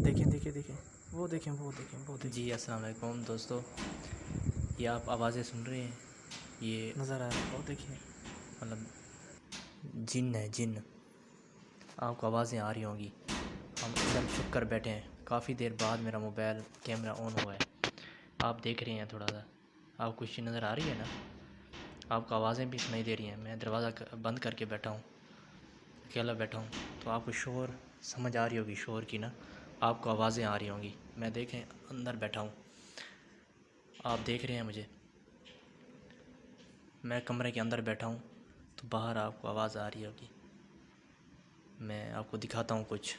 देखें देखें देखें, वो देखें वो देखें वो देखें। जी अस्सलाम वालेकुम दोस्तों, ये आप आवाज़ें सुन रहे हैं, ये नज़र आ रहा है, वो देखिए। मतलब जिन है, जिन। आपको आवाज़ें आ रही होंगी। हम एकदम छुप कर बैठे हैं, काफ़ी देर बाद मेरा मोबाइल कैमरा ऑन हुआ है। आप देख रहे हैं थोड़ा सा, आपको कुछ नज़र आ रही है ना, आपको आवाज़ें भी सुनाई दे रही हैं। मैं दरवाज़ा बंद करके बैठा हूँ, अकेला बैठा हूँ, तो आपको शोर समझ आ रही होगी, शोर की ना, आपको आवाज़ें आ रही होंगी। मैं देखें अंदर बैठा हूँ, आप देख रहे हैं मुझे, मैं कमरे के अंदर बैठा हूँ, तो बाहर आपको आवाज़ आ रही होगी। मैं आपको दिखाता हूँ कुछ।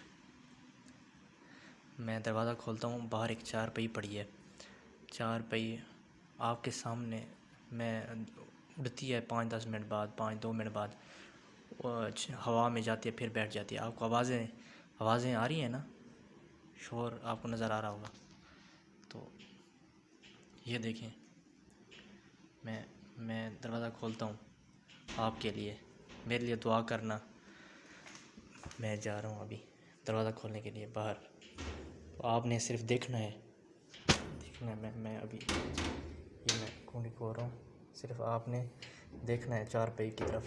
मैं दरवाज़ा खोलता हूँ, बाहर एक चारपाई पड़ी है। चारपाई आपके सामने मैं उड़ती है 5-10 मिनट बाद, 5-2 मिनट बाद हवा में जाती है, फिर बैठ जाती है। आपको आवाज़ें आ रही हैं ना, शोर आपको नज़र आ रहा होगा। तो ये देखें, मैं दरवाज़ा खोलता हूँ आपके लिए, मेरे लिए दुआ करना। मैं जा रहा हूँ अभी दरवाज़ा खोलने के लिए बाहर, तो आपने सिर्फ देखना है। मैं अभी ये मैं कुंडी खोल रहा हूँ, सिर्फ आपने देखना है चारपाई की तरफ।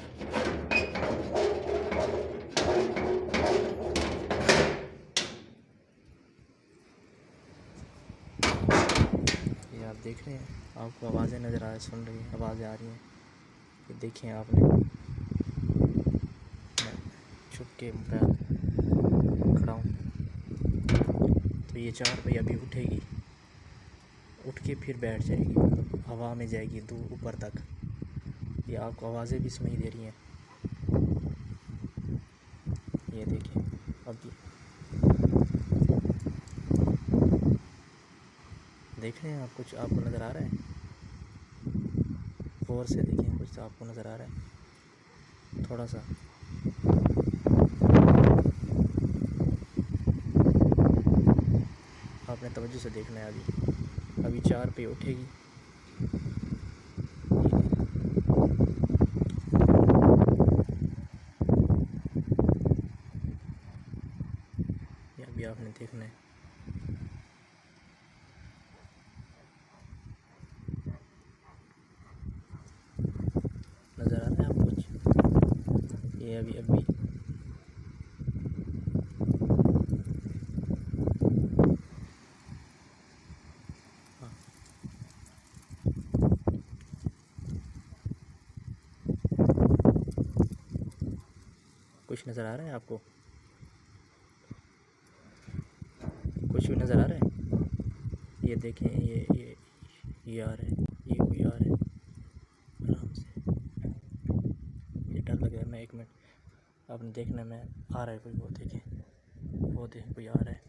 ये आप देख रहे हैं, आपको आवाज़ें नज़र आ सुन रही हैं, आवाज़ें आ रही हैं। ये देखें आपने, मैं छुप के खड़ा हूँ, तो ये चारपाई अभी उठेगी, उठ के फिर बैठ जाएगी, मतलब हवा में जाएगी दूर ऊपर तक। ये आपको आवाज़ें भी सुनाई दे रही हैं। ये देखें अभी देख रहे हैं आप, कुछ आपको नज़र आ रहा है? गौर से देखें, कुछ तो आपको नज़र आ रहा है थोड़ा सा। आपने तवज्जो से देखना है। अभी चारपाई उठेगी, ये अभी आपने देखना है। नज़र आ रहा है आपको कुछ? ये अभी हाँ, कुछ नज़र आ रहा है आपको? कुछ भी नज़र आ रहा है? ये देखें, ये आ रहा है, ये कोई आ रहा है आराम से। ये डर लग रहा है। मैं 1 मिनट, आपने देखना, मैं आ रहा है कोई, वो देखें, वो देखें कोई आ रहा है।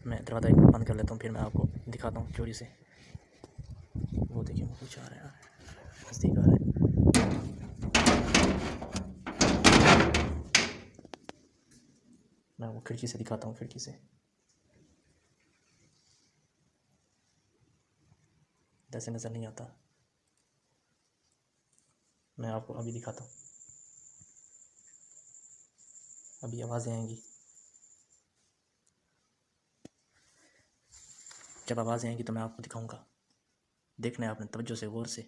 मैं दरवाज़ा 1 मिनट बंद कर लेता हूँ, फिर मैं आपको दिखाता हूँ चोरी से। वो देखिए, वो कुछ आ रहा है, नज़दीक आ रहा है। मैं वो खिड़की से दिखाता हूँ, खिड़की से। जैसे नज़र नहीं आता, मैं आपको अभी दिखाता हूँ। अभी आवाज़ें आएंगी, जब आवाज़ें आएंगी तो मैं आपको दिखाऊंगा। देखना है आपने तवज्जो से, गौर से।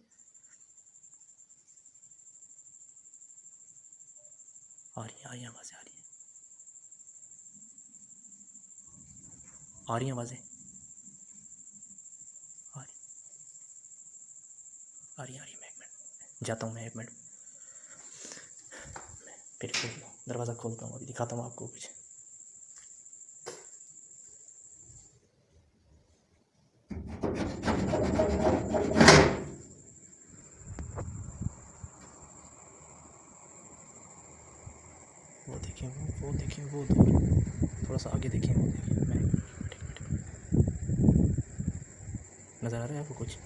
आ रही है आवाज़ें, आ रही हैं आवाज़ें, आ रही है। मैं 1 मिनट जाता हूँ, मैं 1 मिनट फिर दरवाज़ा खोलता हूँ, अभी दिखाता हूँ आपको कुछ। वो देखें, वो देखें, वो दूर, थोड़ा सा आगे देखें, वो देखें। मैं नज़र आ रहा है आपको कुछ?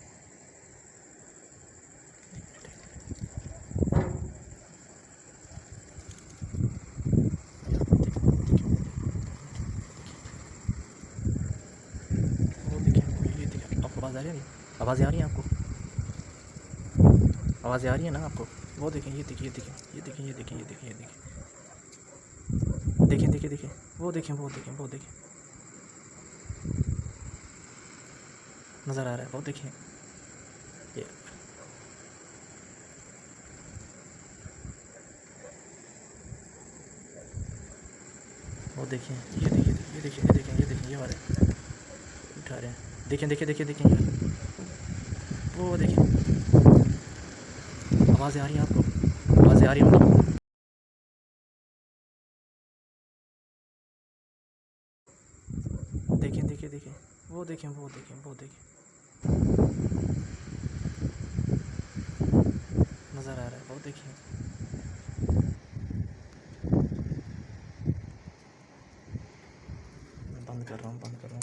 आवाज़ आ रही है नहीं? आवाज़ें आ रही हैं आपको? आवाज़ें आ रही है ना आपको? वो देखें, ये देखिए, ये देखें, ये देखें, ये देखें, ये देखें, ये देखें, देखें, देखें, देखें, वो देखें, वो देखें, वो देखें, नज़र आ रहा है, वो देखें, ये वो देखें, ये देखिए, ये देखिए, ये देखें, ये देखें, ये वाले उठा रहे हैं, देखें, देखें, देखें, देखें, ये वो देखें, आवाज़ें आ रही हैं आपको, आवाज़ें आ रही हैं, देखें, देखें, देखें, वो देखें, वो देखें, वो देखें, नज़र आ रहा है, वो देखें, मैं बंद कर रहा हूँ, बंद कर रहा हूँ।